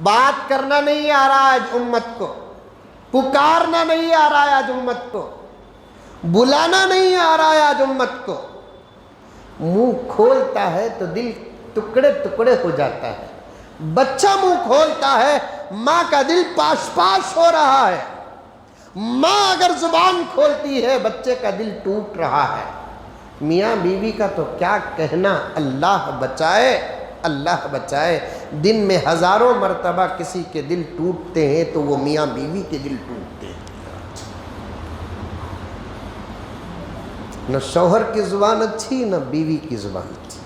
بات کرنا نہیں آ رہا آج امت کو، پکارنا نہیں آ رہا ہے آج امت کو، بلانا نہیں آ رہا ہے آج امت کو۔ منہ کھولتا ہے تو دل ٹکڑے ٹکڑے ہو جاتا ہے۔ بچہ منہ کھولتا ہے ماں کا دل پاش پاش ہو رہا ہے۔ ماں اگر زبان کھولتی ہے بچے کا دل ٹوٹ رہا ہے۔ میاں بیوی کا تو کیا کہنا، اللہ بچائے، اللہ بچائے۔ دن میں ہزاروں مرتبہ کسی کے دل ٹوٹتے ہیں تو وہ میاں بیوی کے دل ٹوٹتے ہیں۔ نہ شوہر کی زبان اچھی نہ بیوی کی زبان اچھی۔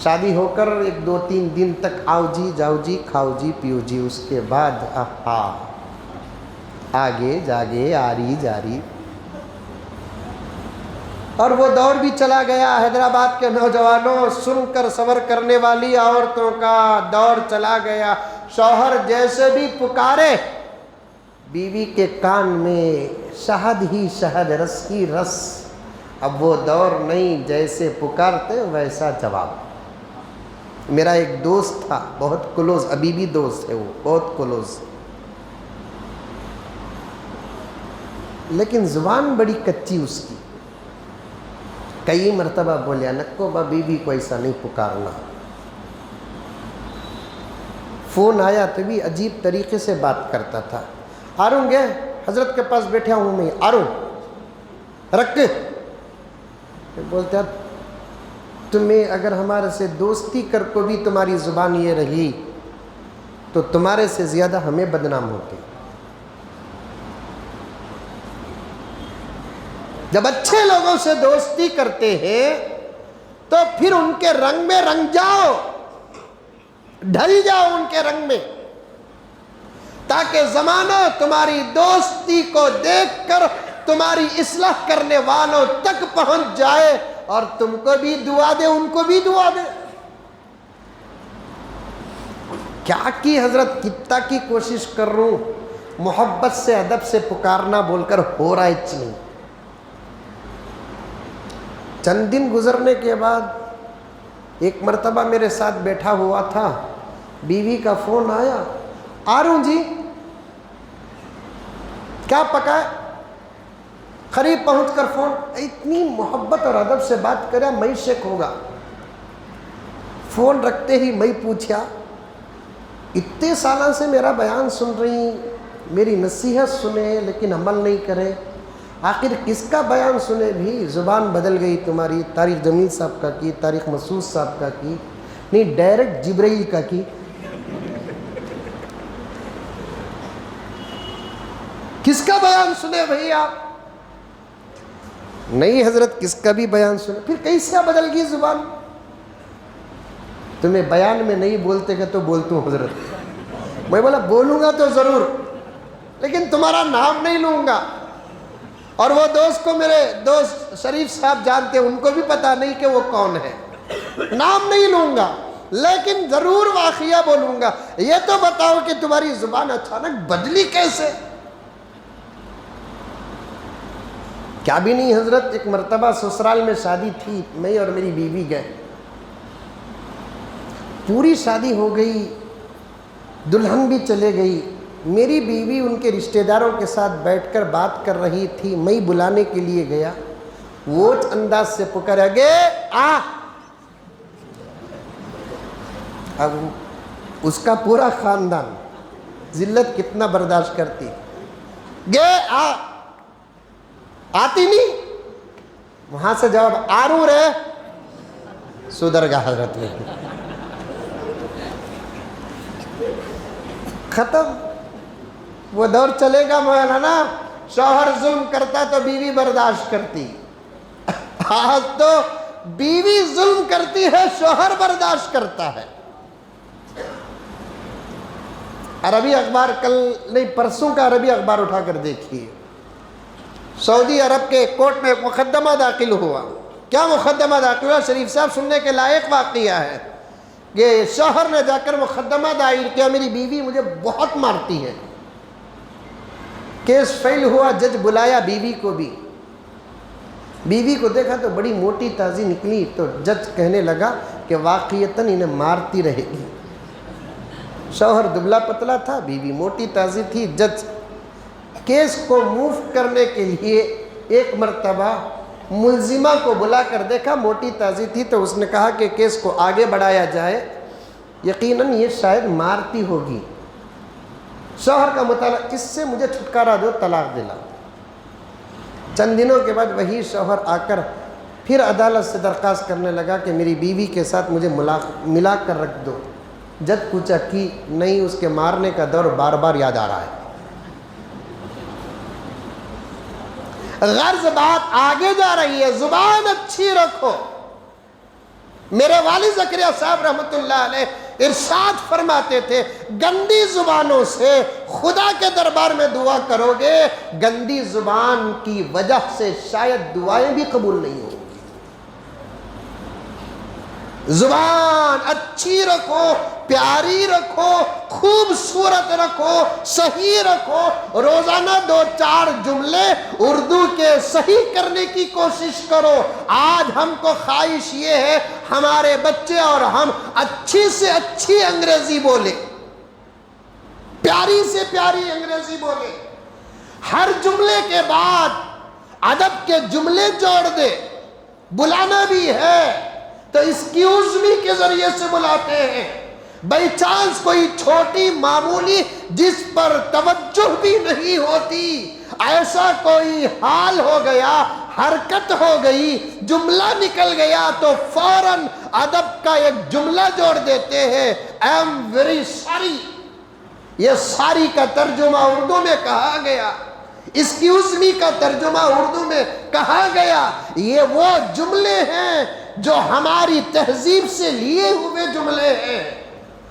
شادی ہو کر 1-2-3 دن تک آؤ جی جاؤ جی کھاؤ جی پیو جی، اس کے بعد آگے جاگے آری جاری۔ اور وہ دور بھی چلا گیا، حیدرآباد کے نوجوانوں، سن کر صبر کرنے والی عورتوں کا دور چلا گیا۔ شوہر جیسے بھی پکارے بیوی کے کان میں شہد ہی شہد، رس ہی رس۔ اب وہ دور نہیں، جیسے پکارتے ویسا جواب۔ میرا ایک دوست تھا بہت کلوز، ابھی بھی دوست ہے وہ، بہت کلوز، لیکن زبان بڑی کچی اس کی۔ کئی مرتبہ بولیا نکو با بیوی کو ایسا نہیں پکارنا۔ فون آیا تو بھی عجیب طریقے سے بات کرتا تھا۔ آروں گے حضرت کے پاس بیٹھا ہوں میں، آروں رکھ کے بولتا تمہیں اگر ہمارے سے دوستی کر کو بھی تمہاری زبان یہ رہی تو تمہارے سے زیادہ ہمیں بدنام ہوتے۔ جب اچھے لوگوں سے دوستی کرتے ہیں تو پھر ان کے رنگ میں رنگ جاؤ، ڈھل جاؤ ان کے رنگ میں، تاکہ زمانہ تمہاری دوستی کو دیکھ کر تمہاری اصلاح کرنے والوں تک پہنچ جائے اور تم کو بھی دعا دے ان کو بھی دعا دے۔ کیا کی حضرت، کتنا کی کوشش کر رہا ہوں، محبت سے ادب سے پکارنا بول کر ہو رہا ہے نہیں۔ چند دن گزرنے کے بعد ایک مرتبہ میرے ساتھ بیٹھا ہوا تھا، بیوی کا فون آیا، آروں جی کیا پکائے؟ قریب پہنچ کر فون، اتنی محبت اور ادب سے بات کرا میں شک ہوگا۔ فون رکھتے ہی میں پوچھا اتنے سالوں سے میرا بیان سن رہی، میری نصیحت سنے لیکن عمل نہیں کرے، آخر کس کا بیان سنے بھی؟ زبان بدل گئی تمہاری، طارق جمیل صاحب کا کی، طارق مسعود صاحب کا کی، نہیں ڈائریکٹ جبرائیل کا کی۔ کس کا بیان سنے بھائی آپ؟ نہیں حضرت کس کا بھی بیان سنے۔ پھر کیسے بدل گئی زبان؟ تمہیں بیان میں نہیں بولتے گا تو بولتا ہوں حضرت۔ میں بولا بولوں گا تو ضرور لیکن تمہارا نام نہیں لوں گا۔ اور وہ دوست کو میرے دوست شریف صاحب جانتے ہیں، ان کو بھی پتا نہیں کہ وہ کون ہے، نام نہیں لوں گا لیکن ضرور واقعہ بولوں گا۔ یہ تو بتاؤ کہ تمہاری زبان اچانک بدلی کیسے؟ کیا بھی نہیں حضرت، ایک مرتبہ سسرال میں شادی تھی، میں اور میری بیوی گئے، پوری شادی ہو گئی، دلہن بھی چلے گئی، میری بیوی ان کے رشتہ داروں کے ساتھ بیٹھ کر بات کر رہی تھی، میں بلانے کے لیے گیا، وہ انداز سے پکارا گے آ۔ اب اس کا پورا خاندان ذلت کتنا برداشت کرتی، گے آ، آتی نہیں، وہاں سے جواب آروں رے، سدھر گا حضرت میں، ختم۔ وہ دور چلے گا مولانا، شوہر ظلم کرتا تو بیوی برداشت کرتی، آج تو بیوی ظلم کرتی ہے شوہر برداشت کرتا ہے۔ عربی اخبار کل نہیں پرسوں کا عربی اخبار اٹھا کر دیکھیے، سعودی عرب کے کورٹ میں ایک مقدمہ داخل ہوا۔ کیا مقدمہ داخل ہوا؟ شریف صاحب سننے کے لائق واقعہ ہے کہ شوہر نے جا کر مقدمہ دائر کیا، میری بیوی مجھے بہت مارتی ہے۔ کیس فیل ہوا، جج بلایا بیوی کو بھی، بیوی کو دیکھا تو بڑی موٹی تازی نکلی، تو جج کہنے لگا کہ واقعتاً انہیں مارتی رہے گی، شوہر دبلا پتلا تھا، بیوی موٹی تازی تھی. جج کیس کو موو کرنے کے لیے ایک مرتبہ ملزمہ کو بلا کر دیکھا، موٹی تازی تھی تو اس نے کہا کہ کیس کو آگے بڑھایا جائے، یقیناً یہ شاید مارتی ہوگی. شوہر کا مطالبہ، اس سے مجھے چھٹکارا دو، طلاق دلا. چند دنوں کے بعد وہی شوہر آ کر پھر عدالت سے درخواست کرنے لگا کہ میری بیوی کے ساتھ مجھے ملا کر رکھ دو. جج پوچھا کی نہیں، اس کے مارنے کا دور بار بار یاد آ رہا ہے. غرض بات آگے جا رہی ہے. زبان اچھی رکھو. میرے والد زکریا صاحب رحمۃ اللہ علیہ ارشاد فرماتے تھے، گندی زبانوں سے خدا کے دربار میں دعا کرو گے، گندی زبان کی وجہ سے شاید دعائیں بھی قبول نہیں ہوں. زبان اچھی رکھو، پیاری رکھو، خوبصورت رکھو، صحیح رکھو. روزانہ 2-4 جملے اردو کے صحیح کرنے کی کوشش کرو. آج ہم کو خواہش یہ ہے ہمارے بچے اور ہم اچھی سے اچھی انگریزی بولیں، پیاری سے پیاری انگریزی بولیں. ہر جملے کے بعد ادب کے جملے جوڑ دے. بلانا بھی ہے تو ایکسکیوز می کے ذریعے سے بلاتے ہیں. بائی چانس کوئی چھوٹی معمولی جس پر توجہ بھی نہیں ہوتی، ایسا کوئی حال ہو گیا، حرکت ہو گئی، جملہ نکل گیا تو فوراً ادب کا ایک جملہ جوڑ دیتے ہیں، آئی ایم ویری سوری. یہ ساری کا ترجمہ اردو میں کہا گیا، ایکسکیوز می کا ترجمہ اردو میں کہا گیا. یہ وہ جملے ہیں جو ہماری تہذیب سے لیے ہوئے جملے ہیں،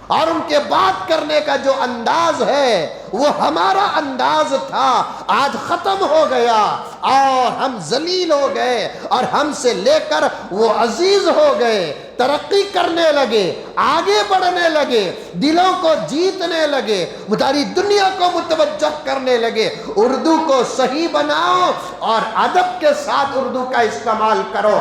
اور ان کے بات کرنے کا جو انداز ہے وہ ہمارا انداز تھا، آج ختم ہو گیا اور ہم ذلیل ہو گئے اور ہم سے لے کر وہ عزیز ہو گئے، ترقی کرنے لگے، آگے بڑھنے لگے، دلوں کو جیتنے لگے، ساری دنیا کو متوجہ کرنے لگے. اردو کو صحیح بناؤ اور ادب کے ساتھ اردو کا استعمال کرو.